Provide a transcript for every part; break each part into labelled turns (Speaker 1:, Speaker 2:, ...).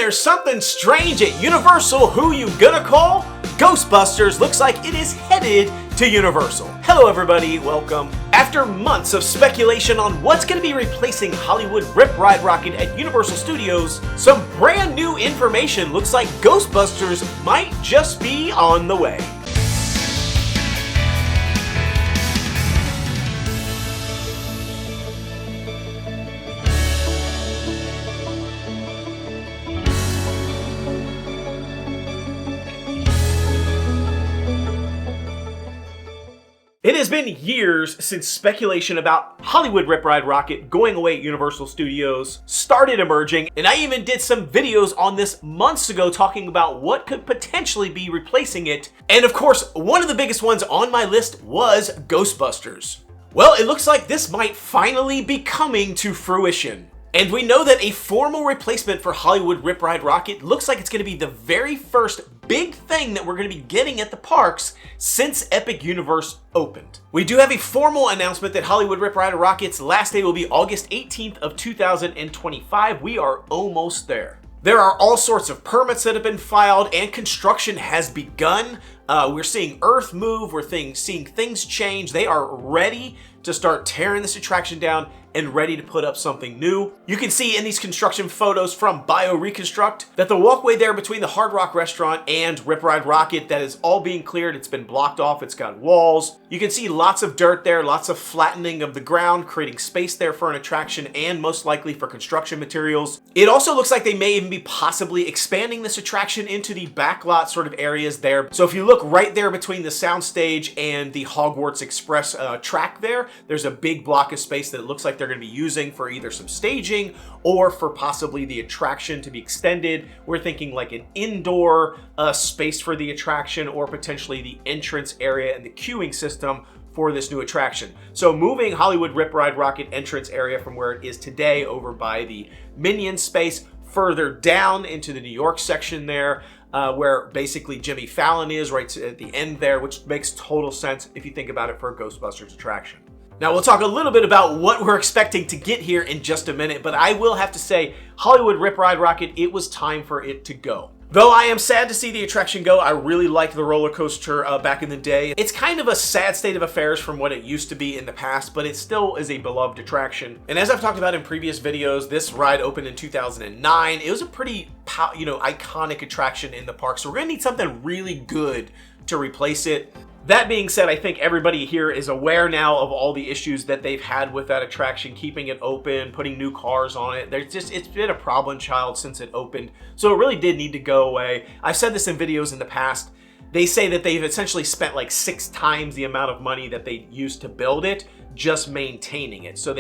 Speaker 1: there's something strange at Universal. Who you gonna call? Ghostbusters looks like it is headed to Universal. Hello everybody, welcome. After months of speculation on what's going to be replacing Hollywood Rip Ride Rockit at Universal Studios, some brand new information looks like Ghostbusters might just be on the way. It has been years since speculation about Hollywood Rip Ride Rockit going away at Universal Studios started emerging, and I even did some videos on this months ago talking about what could potentially be replacing it. And of course, one of the biggest ones on my list was Ghostbusters. Well, it looks like this might finally be coming to fruition. And we know that a formal replacement for Hollywood Rip Ride Rockit looks like it's going to be the very first big thing that we're going to be getting at the parks since Epic Universe opened. We do have a formal announcement that Hollywood Rip Ride Rockit's last day will be August 18th of 2025. We are almost there. There are all sorts of permits that have been filed and construction has begun. We're seeing Earth move, we're seeing things change. They are ready to start tearing this attraction down and ready to put up something new. You can see in these construction photos from BioReconstruct that the walkway there between the Hard Rock Restaurant and Rip Ride Rockit, that is all being cleared. It's been blocked off, it's got walls. You can see lots of dirt there, lots of flattening of the ground, creating space there for an attraction and most likely for construction materials. It also looks like they may even be possibly expanding this attraction into the backlot sort of areas there. So if you look right there between the soundstage and the Hogwarts Express track there's a big block of space that it looks like they're going to be using for either some staging or for possibly the attraction to be extended. We're thinking like an indoor space for the attraction or potentially the entrance area and the queuing system for this new attraction. So moving Hollywood Rip Ride Rockit entrance area from where it is today over by the Minion space further down into the New York section there, where basically Jimmy Fallon is right at the end there, which makes total sense if you think about it for a Ghostbusters attraction. Now we'll talk a little bit about what we're expecting to get here in just a minute, but I will have to say Hollywood Rip Ride Rockit, it was time for it to go. Though I am sad to see the attraction go, I really liked the roller coaster back in the day. It's kind of a sad state of affairs from what it used to be in the past, but it still is a beloved attraction. And as I've talked about in previous videos, this ride opened in 2009. It was a pretty, iconic attraction in the park, so we're gonna need something really good to replace it. That being said, I think everybody here is aware now of all the issues that they've had with that attraction, keeping it open, putting new cars on it. It's been a problem child since it opened, so it really did need to go away. I've said this in videos in the past. They say that they've essentially spent like 6 times the amount of money that they used to build it, just maintaining it. So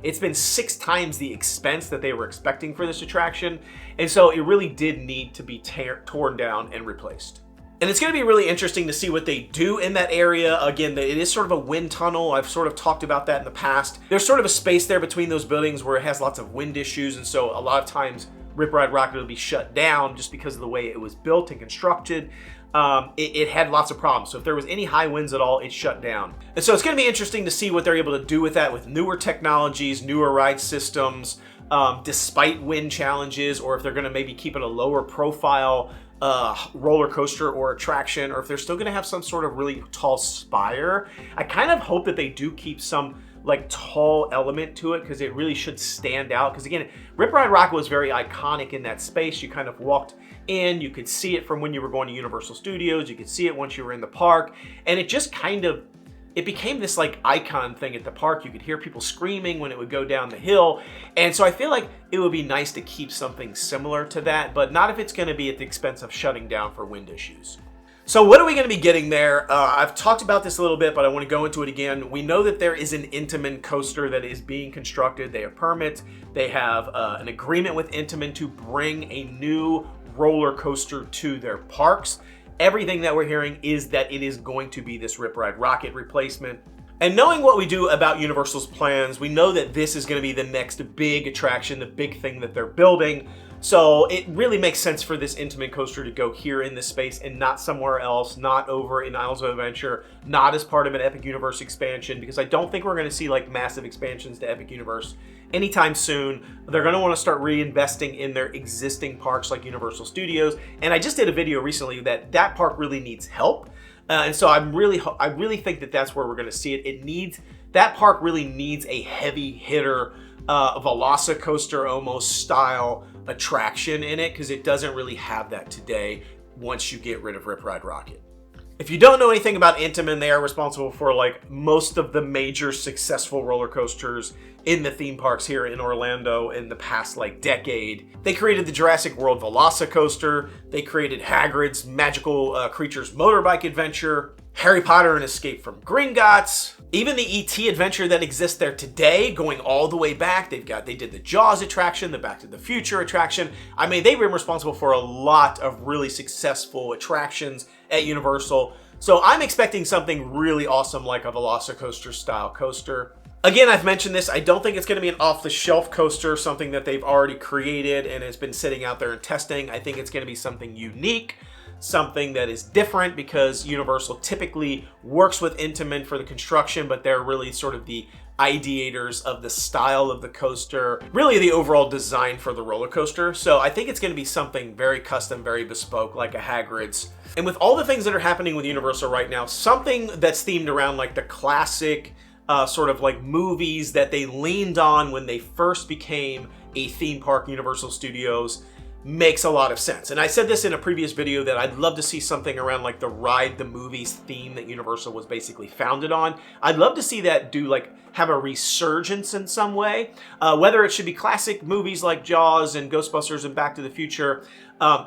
Speaker 1: it's been 6 times the expense that they were expecting for this attraction, and so it really did need to be torn down and replaced. And it's going to be really interesting to see what they do in that area. Again, it is sort of a wind tunnel. I've sort of talked about that in the past. There's sort of a space there between those buildings where it has lots of wind issues, and so a lot of times Rip Ride Rockit will be shut down just because of the way it was built and constructed. It had lots of problems. So if there was any high winds at all, it shut down. And so it's going to be interesting to see what they're able to do with that with newer technologies, newer ride systems, despite wind challenges, or if they're going to maybe keep it a lower profile roller coaster or attraction, or if they're still going to have some sort of really tall spire. I kind of hope that they do keep some like tall element to it, because it really should stand out. Because again, Rip Ride Rockit was very iconic in that space. You kind of walked in, you could see it from when you were going to Universal Studios, you could see it once you were in the park, and it just kind of, it became this like icon thing at the park. You could hear people screaming when it would go down the hill. And so I feel like it would be nice to keep something similar to that, but not if it's going to be at the expense of shutting down for wind issues. So what are we going to be getting there? I've talked about this a little bit, but I want to go into it again. We know that there is an Intimin Coaster that is being constructed. They have permits. They have an agreement with Intimin to bring a new roller coaster to their parks. Everything that we're hearing is that it is going to be this Rip Ride Rockit replacement. And knowing what we do about Universal's plans, we know that this is going to be the next big attraction, the big thing that they're building. So it really makes sense for this Intimin Coaster to go here in this space and not somewhere else, not over in Isles of Adventure, not as part of an Epic Universe expansion, because I don't think we're going to see like massive expansions to Epic Universe anytime soon. They're going to want to start reinvesting in their existing parks like Universal Studios. And I just did a video recently that park really needs help. And so I really think that that's where we're going to see it. That park really needs a heavy hitter, Velocicoaster almost style attraction in it, because it doesn't really have that today once you get rid of Rip Ride Rockit. If you don't know anything about Intamin, they are responsible for like most of the major successful roller coasters in the theme parks here in Orlando in the past like decade. They created the Jurassic World Velocicoaster. They created Hagrid's Magical Creatures Motorbike Adventure, Harry Potter and Escape from Gringotts, even the E.T. adventure that exists there today, going all the way back. They did the Jaws attraction, the Back to the Future attraction. I mean, they've been responsible for a lot of really successful attractions at Universal. So I'm expecting something really awesome like a Velocicoaster style coaster. Again, I've mentioned this, I don't think it's going to be an off-the-shelf coaster, something that they've already created and has been sitting out there and testing. I think it's going to be something unique, something that is different, because Universal typically works with Intimin for the construction, but they're really sort of the ideators of the style of the coaster, really the overall design for the roller coaster. So I think it's going to be something very custom, very bespoke, like a Hagrid's. And with all the things that are happening with Universal right now, something that's themed around like the classic sort of like movies that they leaned on when they first became a theme park, Universal Studios, makes a lot of sense. And I said this in a previous video that I'd love to see something around like the Ride the Movies theme that Universal was basically founded on. I'd love to see that have a resurgence in some way, whether it should be classic movies like Jaws and Ghostbusters and Back to the Future.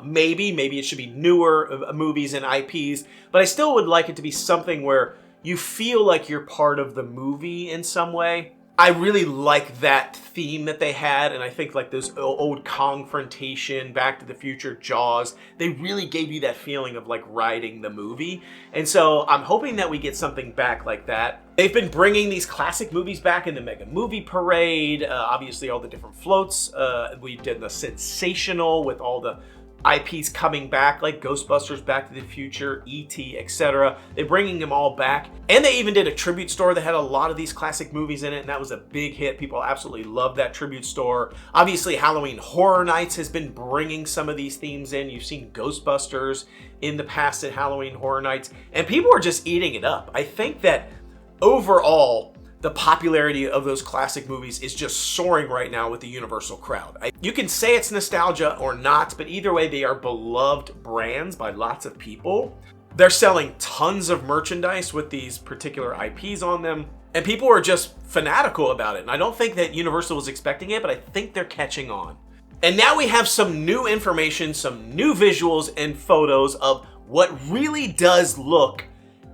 Speaker 1: Maybe it should be newer movies and IPs, but I still would like it to be something where you feel like you're part of the movie in some way. I really like that theme that they had, and I think like those old Confrontation, Back to the Future, Jaws, they really gave you that feeling of like riding the movie. And so I'm hoping that we get something back like that. They've been bringing these classic movies back in the Mega Movie Parade, obviously all the different floats. We did the Sensational with all the IPs coming back, like Ghostbusters, Back to the Future, E.T., etc. They're bringing them all back. And they even did a tribute store that had a lot of these classic movies in it, and that was a big hit. People absolutely loved that tribute store. Obviously, Halloween Horror Nights has been bringing some of these themes in. You've seen Ghostbusters in the past at Halloween Horror Nights, and people are just eating it up. I think that overall, the popularity of those classic movies is just soaring right now with the Universal crowd. You can say it's nostalgia or not, but either way, they are beloved brands by lots of people. They're selling tons of merchandise with these particular IPs on them, and people are just fanatical about it. And I don't think that Universal was expecting it, but I think they're catching on. And now we have some new information, some new visuals and photos of what really does look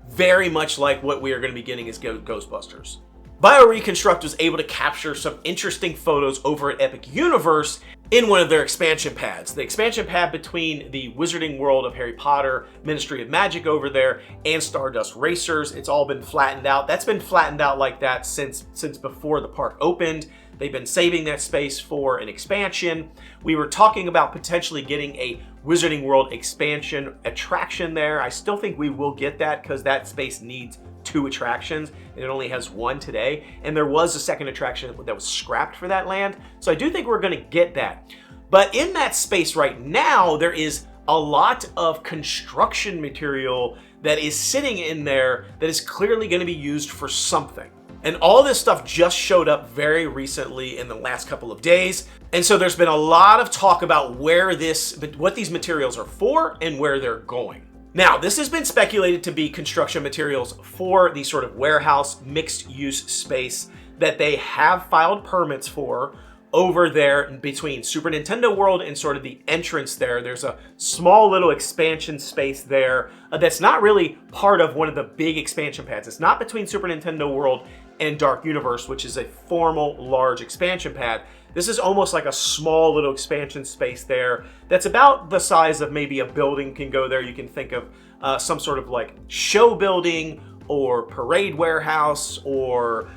Speaker 1: very much like what we are going to be getting as Ghostbusters. BioReconstruct was able to capture some interesting photos over at Epic Universe in one of their expansion pads. The expansion pad between the Wizarding World of Harry Potter, Ministry of Magic over there, and Stardust Racers. It's all been flattened out. That's been flattened out like that since before the park opened. They've been saving that space for an expansion. We were talking about potentially getting a Wizarding World expansion attraction there. I still think we will get that because that space needs 2 attractions and it only has 1 today. And there was a second attraction that was scrapped for that land. So I do think we're going to get that. But in that space right now, there is a lot of construction material that is sitting in there that is clearly going to be used for something. And all this stuff just showed up very recently in the last couple of days. And so there's been a lot of talk about what these materials are for and where they're going. Now, this has been speculated to be construction materials for the sort of warehouse mixed use space that they have filed permits for over there between Super Nintendo World and sort of the entrance there. There's a small little expansion space there that's not really part of one of the big expansion pads. It's not between Super Nintendo World and Dark Universe, which is a formal large expansion pad. This is almost like a small little expansion space there that's about the size of maybe a building can go there. You can think of some sort of like show building or parade warehouse or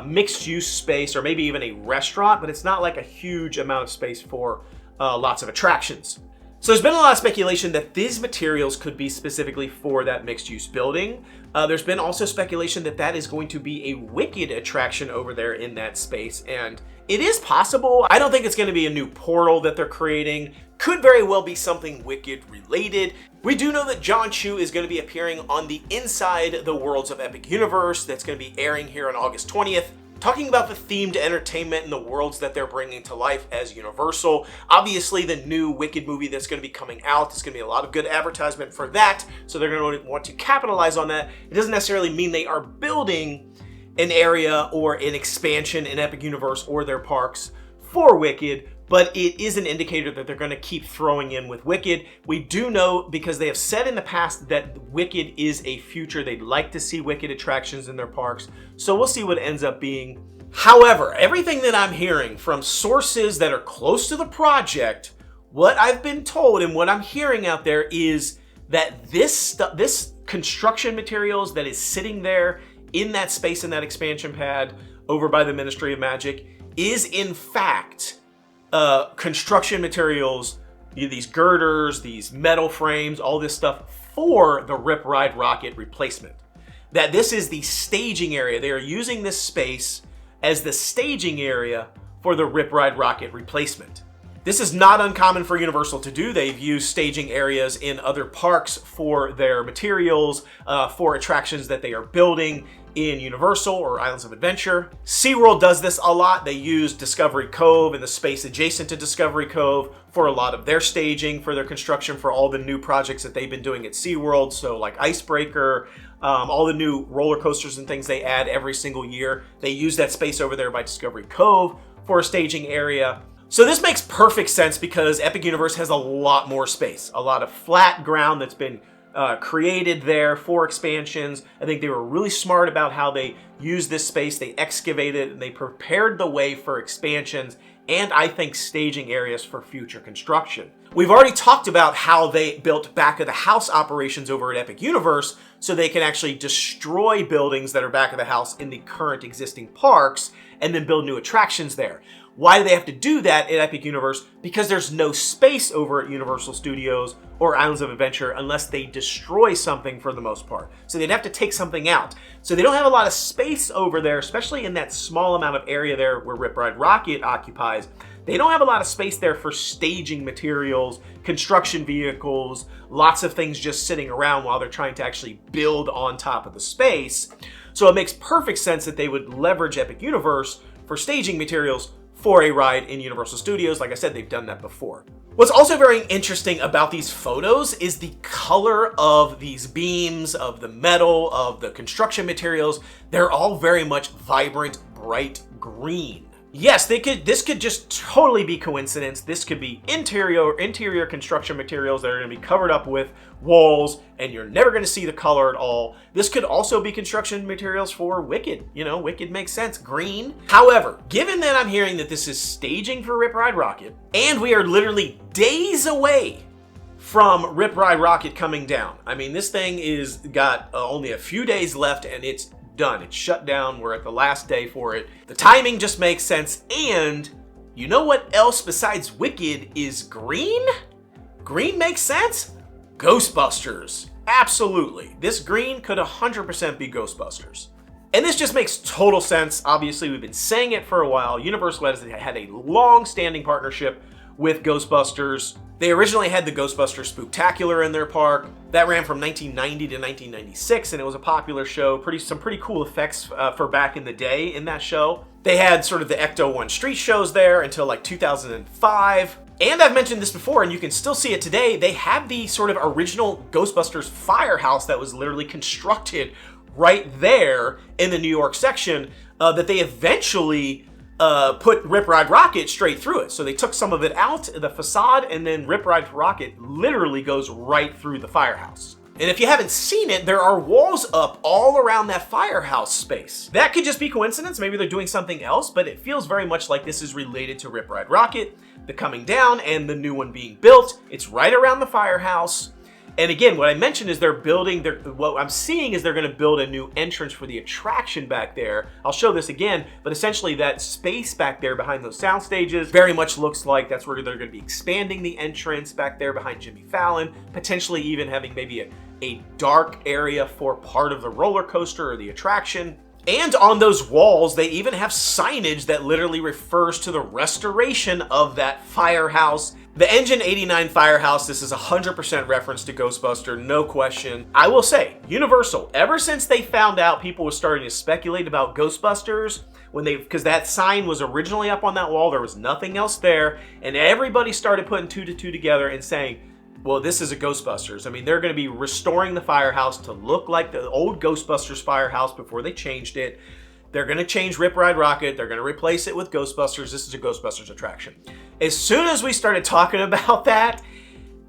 Speaker 1: mixed use space, or maybe even a restaurant, but it's not like a huge amount of space for lots of attractions. So there's been a lot of speculation that these materials could be specifically for that mixed use building. There's been also speculation that that is going to be a Wicked attraction over there in that space. And It is possible. I don't think it's going to be a new portal that they're creating. Could very well be something Wicked related. We do know that John Chu is going to be appearing on the Inside the Worlds of Epic Universe that's going to be airing here on August 20th. Talking about the themed entertainment and the worlds that they're bringing to life as Universal. Obviously, the new Wicked movie that's going to be coming out, there's going to be a lot of good advertisement for that, so they're going to want to capitalize on that. It doesn't necessarily mean they are building an area or an expansion in Epic Universe or their parks for Wicked, but it is an indicator that they're going to keep throwing in with Wicked. We do know, because they have said in the past, that Wicked is a future. They'd like to see Wicked attractions in their parks, so we'll see what it ends up being. However, everything that I'm hearing from sources that are close to the project, what I've been told and what I'm hearing out there is that this construction materials that is sitting there in that space, in that expansion pad over by the Ministry of Magic, is in fact construction materials, these girders, these metal frames, all this stuff for the Rip Ride Rockit replacement. That this is the staging area. They are using this space as the staging area for the Rip Ride Rockit replacement. This is not uncommon for Universal to do. They've used staging areas in other parks for their materials, for attractions that they are building in Universal or Islands of Adventure. SeaWorld does this a lot. They use Discovery Cove and the space adjacent to Discovery Cove for a lot of their staging, for their construction, for all the new projects that they've been doing at SeaWorld. So like Icebreaker, all the new roller coasters and things they add every single year. They use that space over there by Discovery Cove for a staging area. So this makes perfect sense because Epic Universe has a lot more space, a lot of flat ground that's been created there for expansions. I think they were really smart about how they used this space. They excavated and they prepared the way for expansions, and I think staging areas for future construction. We've already talked about how they built back of the house operations over at Epic Universe so they can actually destroy buildings that are back of the house in the current existing parks and then build new attractions there. Why do they have to do that at Epic Universe? Because there's no space over at Universal Studios or Islands of Adventure unless they destroy something for the most part. So they'd have to take something out. So they don't have a lot of space over there, especially in that small amount of area there where Rip Ride Rockit occupies. They don't have a lot of space there for staging materials, construction vehicles, lots of things just sitting around while they're trying to actually build on top of the space. So it makes perfect sense that they would leverage Epic Universe for staging materials for a ride in Universal Studios. Like I said, they've done that before. What's also very interesting about these photos is the color of these beams, of the metal, of the construction materials. They're all very much vibrant, bright green. Yes, this could just totally be coincidence. This could be interior construction materials that are going to be covered up with walls, and you're never going to see the color at all. This could also be construction materials for Wicked. You know, Wicked makes sense. Green. However, given that I'm hearing that this is staging for Rip Ride Rockit, and we are literally days away from Rip Ride Rockit coming down. I mean, this thing is got only a few days left, and it's done. It's shut down. We're at the last day for it. The timing just makes sense. And you know what else besides Wicked is green? Green makes sense? Ghostbusters. Absolutely. This green could 100% be Ghostbusters. And this just makes total sense. Obviously, we've been saying it for a while. Universal has had a long-standing partnership with Ghostbusters. They originally had the Ghostbusters Spooktacular in their park. That ran from 1990 to 1996, and it was a popular show. Some pretty cool effects for back in the day in that show. They had sort of the Ecto-1 street shows there until like 2005. And I've mentioned this before, and you can still see it today. They have the sort of original Ghostbusters firehouse that was literally constructed right there in the New York section that they eventually put Rip Ride Rockit straight through it. So they took some of it out, the facade, and then Rip Ride Rockit literally goes right through the firehouse. And if you haven't seen it, there are walls up all around that firehouse space. That could just be coincidence. Maybe they're doing something else, but it feels very much like this is related to Rip Ride Rockit, the coming down, and the new one being built. It's right around the firehouse. And again, what I mentioned is what I'm seeing is they're going to build a new entrance for the attraction back there. I'll show this again, but essentially that space back there behind those sound stages very much looks like that's where they're going to be expanding the entrance back there behind Jimmy Fallon, potentially even having maybe a dark area for part of the roller coaster or the attraction. And on those walls, they even have signage that literally refers to the restoration of that firehouse. The Engine 89 firehouse, this is 100% reference to Ghostbuster, no question. I will say, Universal, ever since they found out people were starting to speculate about Ghostbusters, because that sign was originally up on that wall, there was nothing else there, and everybody started putting 2 to 2 together and saying, well, this is a Ghostbusters. I mean, they're going to be restoring the firehouse to look like the old Ghostbusters firehouse before they changed it. They're going to change Rip Ride Rockit. They're going to replace it with Ghostbusters. This is a Ghostbusters attraction. As soon as we started talking about that,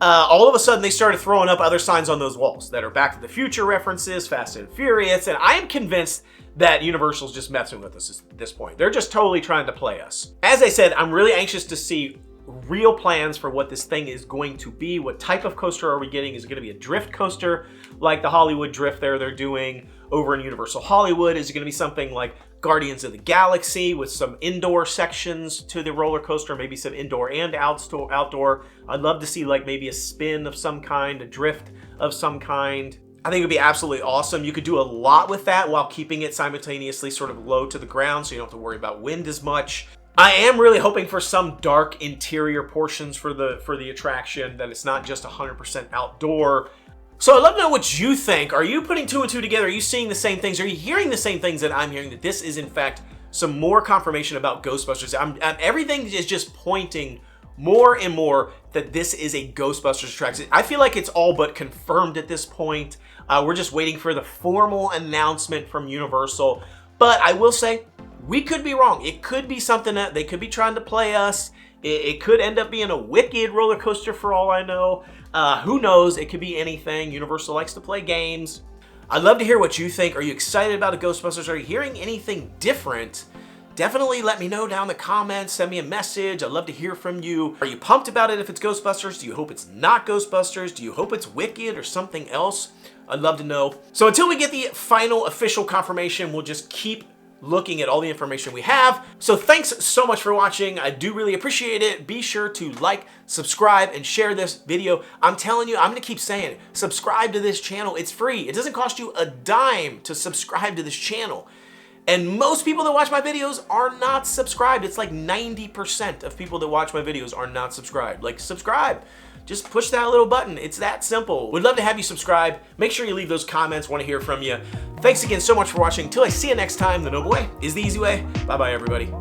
Speaker 1: all of a sudden they started throwing up other signs on those walls that are Back to the Future references, Fast and Furious, and I am convinced that Universal's just messing with us at this point. They're just totally trying to play us. As I said, I'm really anxious to see real plans for what this thing is going to be. What type of coaster are we getting? Is it going to be a drift coaster like the Hollywood Drift they're doing over in Universal Hollywood? Is it going to be something like Guardians of the Galaxy with some indoor sections to the roller coaster, maybe some indoor and outdoor? I'd love to see like maybe a spin of some kind, a drift of some kind. I think it would be absolutely awesome. You could do a lot with that while keeping it simultaneously sort of low to the ground so you don't have to worry about wind as much. I am really hoping for some dark interior portions for the attraction, that it's not just 100% outdoor. So I'd love to know what you think. Are you putting 2 and 2 together? Are you seeing the same things? Are you hearing the same things that I'm hearing, that this is in fact some more confirmation about Ghostbusters? Everything is just pointing more and more that this is a Ghostbusters attraction. I feel like it's all but confirmed at this point. We're just waiting for the formal announcement from Universal. But I will say, we could be wrong. It could be something that they could be trying to play us. It could end up being a wicked roller coaster for all I know. Who knows? It could be anything. Universal likes to play games. I'd love to hear what you think. Are you excited about the Ghostbusters? Are you hearing anything different? Definitely let me know down in the comments. Send me a message. I'd love to hear from you. Are you pumped about it if it's Ghostbusters? Do you hope it's not Ghostbusters? Do you hope it's wicked or something else? I'd love to know. So until we get the final official confirmation, we'll just keep looking at all the information we have. So thanks so much for watching. I do really appreciate it. Be sure to like, subscribe, and share this video. I'm telling you, I'm gonna keep saying it. Subscribe to this channel. It's free. It doesn't cost you a dime to subscribe to this channel. And most people that watch my videos are not subscribed. It's like 90% of people that watch my videos are not subscribed. Like, subscribe. Just push that little button. It's that simple. We'd love to have you subscribe. Make sure you leave those comments. Want to hear from you. Thanks again so much for watching. Until I see you next time, the noble way is the easy way. Bye-bye, everybody.